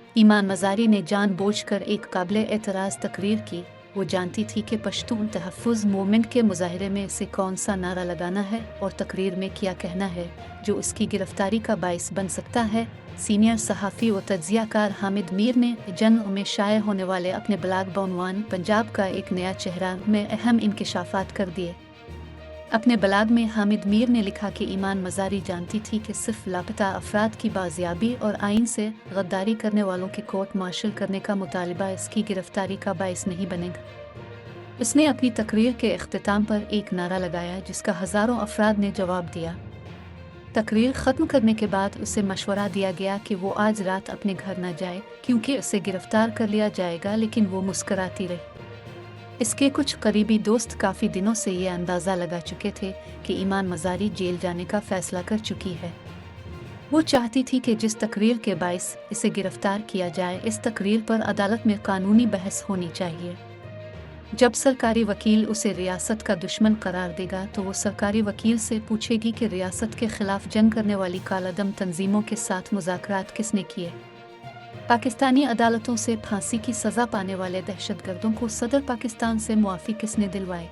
ईमान मज़ारी ने जानबूझकर एक काबिल-ए-एतराज़ तकरीर की। वो जानती थी कि पश्तून तहफ़्फ़ुज़ मूवमेंट के मुज़ाहरे में से कौन सा नारा लगाना है और तकरीर में क्या कहना है जो उसकी गिरफ्तारी का बाइस बन सकता है। सीनियर सहाफ़ी व तज्ज़ियाकार हामिद मीर ने जन्म में शाये होने वाले अपने ब्लॉग बउनवान पंजाब का एक नया चेहरा में अहम इंकशाफ़ात कर दिए। अपने ब्लॉग में हामिद मीर ने लिखा कि ईमान मज़ारी जानती थी कि सिर्फ लापता अफराद की बाजियाबी और आइन से गद्दारी करने वालों के कोर्ट मार्शल करने का मुतालबा इसकी गिरफ्तारी का बाइस नहीं बनेगा। उसने अपनी तकरीर के इख्तिताम पर एक नारा लगाया जिसका हज़ारों अफराद ने जवाब दिया। तकरीर ख़त्म करने के बाद उसे मशवरा दिया गया कि वो आज रात अपने घर न जाए क्योंकि उसे गिरफ्तार कर लिया जाएगा, लेकिन वो मुस्कराती रही। इसके कुछ करीबी दोस्त काफ़ी दिनों से ये अंदाज़ा लगा चुके थे कि ईमान मज़ारी जेल जाने का फ़ैसला कर चुकी है। वो चाहती थी कि जिस तकरीर के बाइस इसे गिरफ्तार किया जाए, इस तकरीर पर अदालत में कानूनी बहस होनी चाहिए। जब सरकारी वकील उसे रियासत का दुश्मन करार देगा तो वो सरकारी वकील से पूछेगी कि रियासत के खिलाफ जंग करने वाली कालादम तंजीमों के साथ मुज़ाकरात किसने किए। पाकिस्तानी अदालतों से फांसी की सज़ा पाने वाले दहशतगर्दों को सदर पाकिस्तान से मुआफ़ी किसने दिलवाई।